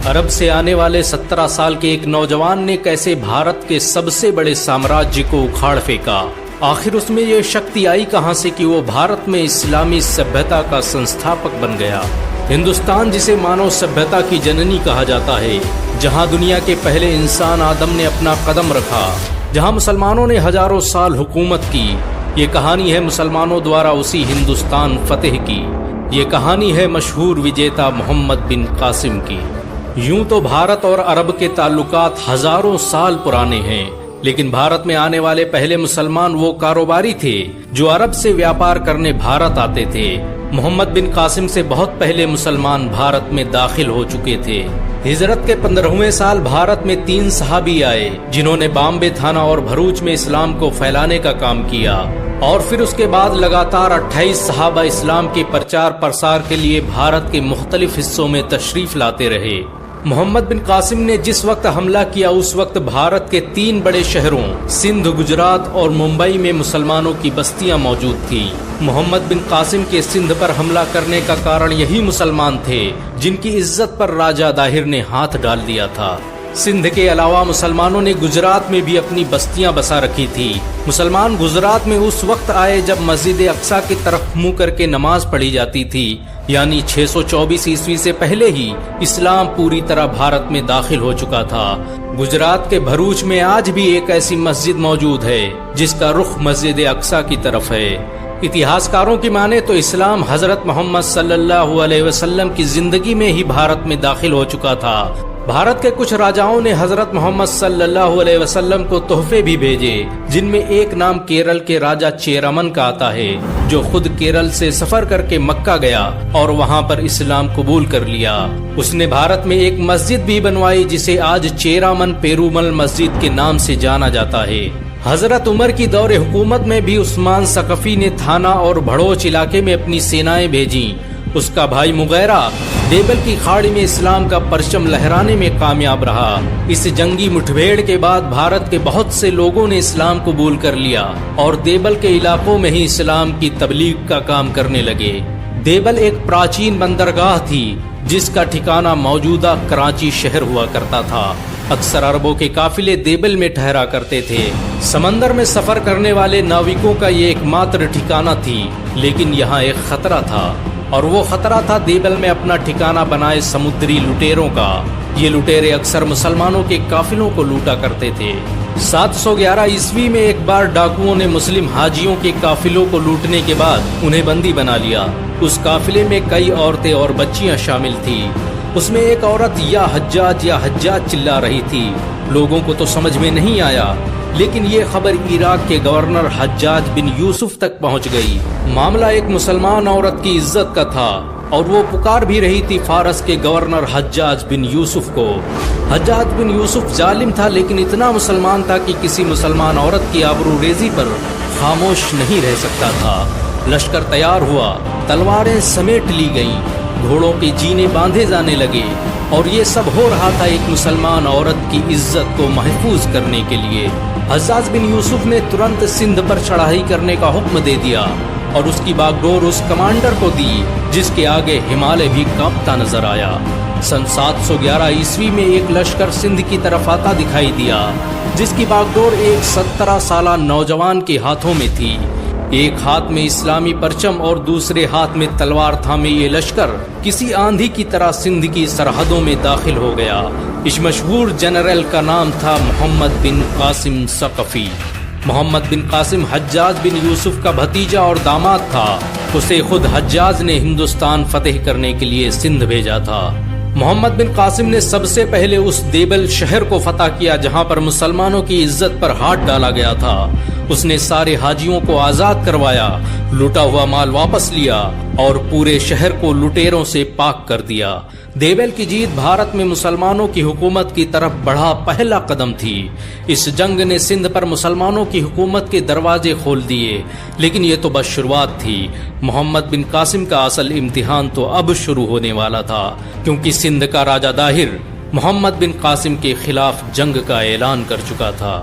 عرب سے آنے والے 17 سال کے ایک نوجوان نے کیسے بھارت کے سب سے بڑے سامراجیہ کو اکھاڑ پھینکا؟ آخر اس میں یہ شکتی آئی کہاں سے کہ وہ بھارت میں اسلامی سبھیتا کا سنستھاپک بن گیا؟ ہندوستان، جسے مانو سبھیتا کی جننی کہا جاتا ہے، جہاں دنیا کے پہلے انسان آدم نے اپنا قدم رکھا، جہاں مسلمانوں نے ہزاروں سال حکومت کی، یہ کہانی ہے مسلمانوں دوارا اسی ہندوستان فتح کی۔ یہ کہانی ہے مشہور وجیتا محمد بن قاسم کی۔ یوں تو بھارت اور عرب کے تعلقات ہزاروں سال پرانے ہیں، لیکن بھارت میں آنے والے پہلے مسلمان وہ کاروباری تھے جو عرب سے ویاپار کرنے بھارت آتے تھے۔ محمد بن قاسم سے بہت پہلے مسلمان بھارت میں داخل ہو چکے تھے۔ ہجرت کے 15ویں سال بھارت میں 3 صحابی آئے جنہوں نے بامبے تھانہ اور بھروچ میں اسلام کو پھیلانے کا کام کیا، اور پھر اس کے بعد لگاتار 28 صحابہ اسلام کے پرچار پرسار کے لیے بھارت کے مختلف حصوں میں تشریف لاتے رہے۔ محمد بن قاسم نے جس وقت حملہ کیا اس وقت بھارت کے 3 بڑے شہروں سندھ، گجرات اور ممبئی میں مسلمانوں کی بستیاں موجود تھیں۔ محمد بن قاسم کے سندھ پر حملہ کرنے کا کارن یہی مسلمان تھے جن کی عزت پر راجہ داہر نے ہاتھ ڈال دیا تھا۔ سندھ کے علاوہ مسلمانوں نے گجرات میں بھی اپنی بستیاں بسا رکھی تھی۔ مسلمان گجرات میں اس وقت آئے جب مسجد اقصی کی طرف منہ کر کے نماز پڑھی جاتی تھی، یعنی 624 عیسوی سے پہلے ہی اسلام پوری طرح بھارت میں داخل ہو چکا تھا۔ گجرات کے بھروچ میں آج بھی ایک ایسی مسجد موجود ہے جس کا رخ مسجد اقصی کی طرف ہے۔ اتہاسکاروں کی مانے تو اسلام حضرت محمد صلی اللہ علیہ وسلم کی زندگی میں ہی بھارت میں داخل ہو چکا تھا۔ بھارت کے کچھ راجاؤں نے حضرت محمد صلی اللہ علیہ وسلم کو تحفے بھی بھیجے، جن میں ایک نام کیرل کے راجہ چیرامن کا آتا ہے، جو خود کیرل سے سفر کر کے مکہ گیا اور وہاں پر اسلام قبول کر لیا۔ اس نے بھارت میں ایک مسجد بھی بنوائی جسے آج چیرامن پیرومل مسجد کے نام سے جانا جاتا ہے۔ حضرت عمر کی دور حکومت میں بھی عثمان ثقفی نے تھانہ اور بھڑوچ علاقے میں اپنی سینائیں بھیجیں۔ اس کا بھائی مغیرہ دیبل کی کھاڑی میں اسلام کا پرچم لہرانے میں کامیاب رہا۔ اس جنگی مٹھبھیڑ کے بعد بھارت کے بہت سے لوگوں نے اسلام قبول کر لیا اور دیبل کے علاقوں میں ہی اسلام کی تبلیغ کا کام کرنے لگے۔ دیبل ایک پراچین بندرگاہ تھی جس کا ٹھکانہ موجودہ کراچی شہر ہوا کرتا تھا۔ اکثر عربوں کے قافلے دیبل میں ٹھہرا کرتے تھے۔ سمندر میں سفر کرنے والے ناوکوں کا یہ ایک ماتر ٹھکانہ تھی، لیکن یہاں ایک خطرہ تھا، اور وہ خطرہ تھا دیبل میں اپنا ٹھکانہ بنائے سمندری لٹیروں کا۔ یہ لٹیرے اکثر مسلمانوں کے قافلوں کو لوٹا کرتے تھے۔ 711 عیسوی میں ایک بار ڈاکوؤں نے مسلم حاجیوں کے قافلوں کو لوٹنے کے بعد انہیں بندی بنا لیا۔ اس قافلے میں کئی عورتیں اور بچیاں شامل تھیں۔ اس میں ایک عورت یا حجاج چلا رہی تھی۔ لوگوں کو تو سمجھ میں نہیں آیا، لیکن یہ خبر عراق کے گورنر حجاج بن یوسف تک پہنچ گئی۔ معاملہ ایک مسلمان عورت کی عزت کا تھا، اور وہ پکار بھی رہی تھی فارس کے گورنر حجاج بن یوسف کو۔ حجاج بن یوسف ظالم تھا، لیکن اتنا مسلمان تھا کہ کسی مسلمان عورت کی آبرو ریزی پر خاموش نہیں رہ سکتا تھا۔ لشکر تیار ہوا، تلواریں سمیٹ لی گئیں، گھوڑوں کے جینے باندھے جانے لگے، اور یہ سب ہو رہا تھا ایک مسلمان عورت کی عزت کو محفوظ کرنے کے لیے۔ حجاج بن یوسف نے ترنت سندھ پر چڑھائی کرنے کا حکم دے دیا، اور اس کی باگڈور اس کمانڈر کو دی جس کے آگے ہمالیہ بھی کانپتا نظر آیا۔ سن 711 عیسوی میں ایک لشکر سندھ کی طرف آتا دکھائی دیا، جس کی باگڈور ایک 17 سالہ نوجوان کے ہاتھوں میں تھی۔ ایک ہاتھ میں اسلامی پرچم اور دوسرے ہاتھ میں تلوار تھامے یہ لشکر کسی آندھی کی طرح سندھ کی سرحدوں میں داخل ہو گیا۔ اس مشہور جنرل کا نام تھا محمد بن قاسم ثقفی۔ محمد بن قاسم حجاج بن یوسف کا بھتیجا اور داماد تھا۔ اسے خود حجاج نے ہندوستان فتح کرنے کے لیے سندھ بھیجا تھا۔ محمد بن قاسم نے سب سے پہلے اس دیبل شہر کو فتح کیا جہاں پر مسلمانوں کی عزت پر ہاتھ ڈالا گیا تھا۔ اس نے سارے حاجیوں کو آزاد کروایا، لوٹا ہوا مال واپس لیا، اور پورے شہر کو لٹیروں سے پاک کر دیا۔ دیبل کی جیت بھارت میں مسلمانوں کی حکومت کی طرف بڑھا پہلا قدم تھی۔ اس جنگ نے سندھ پر مسلمانوں کی حکومت کے دروازے کھول دیے، لیکن یہ تو بس شروعات تھی۔ محمد بن قاسم کا اصل امتحان تو اب شروع ہونے والا تھا، کیونکہ سندھ کا راجہ داہر محمد بن قاسم کے خلاف جنگ کا اعلان کر چکا تھا۔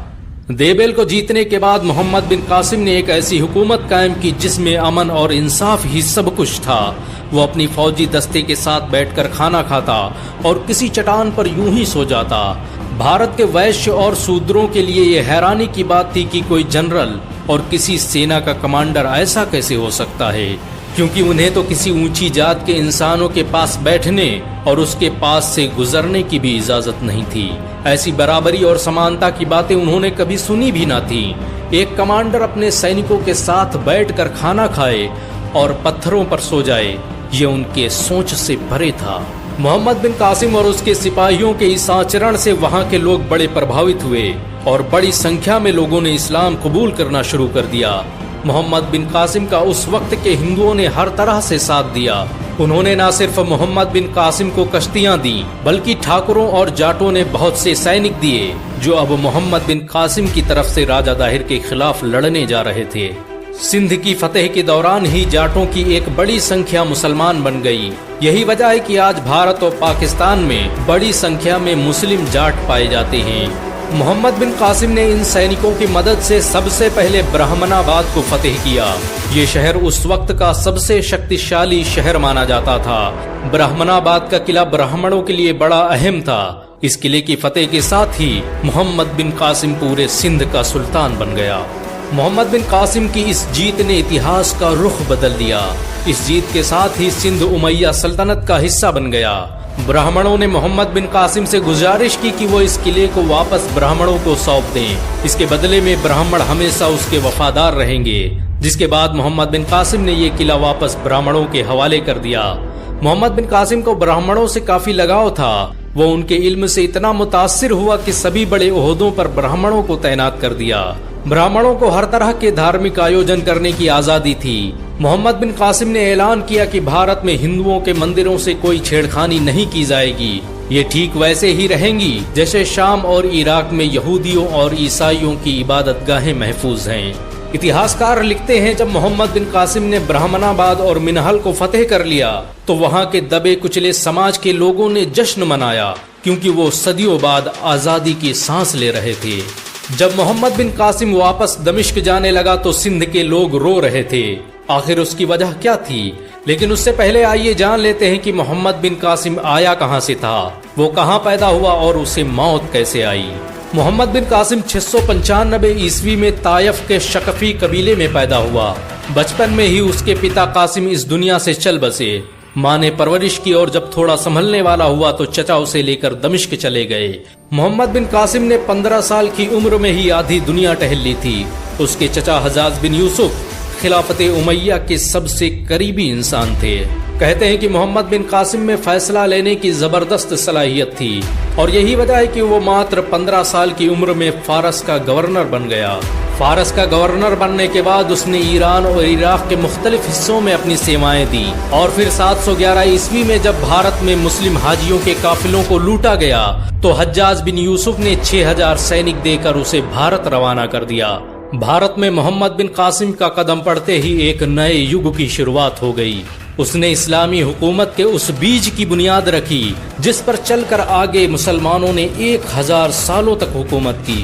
دیبل کو جیتنے کے بعد محمد بن قاسم نے ایک ایسی حکومت قائم کی جس میں امن اور انصاف ہی سب کچھ تھا۔ وہ اپنی فوجی دستے کے ساتھ بیٹھ کر کھانا کھاتا اور کسی چٹان پر یوں ہی سو جاتا۔ بھارت کے ویشیہ اور سودروں کے لیے یہ حیرانی کی بات تھی کہ کوئی جنرل اور کسی سینا کا کمانڈر ایسا کیسے ہو سکتا ہے، کیونکہ انہیں تو کسی اونچی ذات کے انسانوں کے پاس بیٹھنے اور اس کے پاس سے گزرنے کی بھی اجازت نہیں تھی۔ ایسی برابری اور سمانتا کی باتیں انہوں نے کبھی سنی بھی نہ تھی۔ ایک کمانڈر اپنے سینکوں کے ساتھ بیٹھ کر کھانا کھائے اور پتھروں پر سو جائے، یہ ان کے سوچ سے پرے تھا۔ محمد بن قاسم اور اس کے سپاہیوں کے اس آچرن سے وہاں کے لوگ بڑے پربھاوت ہوئے اور بڑی سنکھیا میں لوگوں نے اسلام قبول کرنا شروع کر دیا۔ محمد بن قاسم کا اس وقت کے ہندوؤں نے ہر طرح سے ساتھ دیا۔ انہوں نے نہ صرف محمد بن قاسم کو کشتیاں دیں بلکہ ٹھاکروں اور جاٹوں نے بہت سے سینک دیے جو اب محمد بن قاسم کی طرف سے راجہ داہر کے خلاف لڑنے جا رہے تھے۔ سندھ کی فتح کے دوران ہی جاٹوں کی ایک بڑی سنکھیا مسلمان بن گئی۔ یہی وجہ ہے کہ آج بھارت اور پاکستان میں بڑی سنکھیا میں مسلم جاٹ پائے جاتے ہیں۔ محمد بن قاسم نے ان سینکوں کی مدد سے سب سے پہلے برہمن آباد کو فتح کیا۔ یہ شہر اس وقت کا سب سے شکتیشالی شہر مانا جاتا تھا۔ برہمن آباد کا قلعہ برہمنوں کے لیے بڑا اہم تھا۔ اس قلعے کی فتح کے ساتھ ہی محمد بن قاسم پورے سندھ کا سلطان بن گیا۔ محمد بن قاسم کی اس جیت نے اتہاس کا رخ بدل دیا۔ اس جیت کے ساتھ ہی سندھ امیہ سلطنت کا حصہ بن گیا۔ برہمنوں نے محمد بن قاسم سے گزارش کی کہ وہ اس قلعے کو واپس برہمنوں کو سونپ دیں، اس کے بدلے میں برہمن ہمیشہ اس کے وفادار رہیں گے، جس کے بعد محمد بن قاسم نے یہ قلعہ واپس برہمنوں کے حوالے کر دیا۔ محمد بن قاسم کو برہمنوں سے کافی لگاؤ تھا۔ وہ ان کے علم سے اتنا متاثر ہوا کہ سبھی بڑے عہدوں پر برہمنوں کو تعینات کر دیا۔ برہمنوں کو ہر طرح کے دھارمک آیوجن کرنے کی آزادی تھی۔ محمد بن قاسم نے اعلان کیا کہ بھارت میں ہندوؤں کے مندروں سے کوئی چھیڑخانی نہیں کی جائے گی، یہ ٹھیک ویسے ہی رہیں گی جیسے شام اور عراق میں یہودیوں اور عیسائیوں کی عبادت گاہیں محفوظ ہیں۔ اتہاسکار لکھتے ہیں جب محمد بن قاسم نے برہمن آباد اور منہل کو فتح کر لیا تو وہاں کے دبے کچلے سماج کے لوگوں نے جشن منایا، کیونکہ وہ صدیوں بعد آزادی کی سانس لے رہے تھے۔ جب محمد بن قاسم واپس دمشق جانے لگا تو سندھ کے لوگ رو رہے تھے۔ آخر اس کی وجہ کیا تھی؟ لیکن اس سے پہلے آئیے جان لیتے ہیں کہ محمد بن قاسم آیا کہاں سے تھا، وہ کہاں پیدا ہوا اور اسے موت کیسے آئی۔ محمد بن قاسم 695 عیسوی میں طائف کے شقفی قبیلے میں پیدا ہوا۔ بچپن میں ہی اس کے پتا قاسم اس دنیا سے چل بسے۔ ماں نے پرورش کی اور جب تھوڑا سنبھلنے والا ہوا تو چچا اسے لے کر دمشق چلے گئے۔ محمد بن قاسم نے 15 سال کی عمر میں ہی آدھی دنیا ٹہل لی تھی۔ اس کے چچا حجاج بن یوسف خلافت امیہ کے سب سے قریبی انسان تھے۔ کہتے ہیں کہ محمد بن قاسم میں فیصلہ لینے کی زبردست صلاحیت تھی اور یہی وجہ ہے کہ وہ ماتر 15 سال کی عمر میں فارس کا گورنر بن گیا۔ فارس کا گورنر بننے کے بعد اس نے ایران اور عراق کے مختلف حصوں میں اپنی سیوائیں دی اور پھر 711 عیسوی میں جب بھارت میں مسلم حاجیوں کے قافلوں کو لوٹا گیا تو حجاج بن یوسف نے 6000 سینک دے کر اسے بھارت روانہ کر دیا۔ بھارت میں محمد بن قاسم کا قدم پڑتے ہی ایک نئے یگ کی شروعات ہو گئی۔ اس نے اسلامی حکومت کے اس بیج کی بنیاد رکھی جس پر چل کر آگے مسلمانوں نے 1000 سالوں تک حکومت کی۔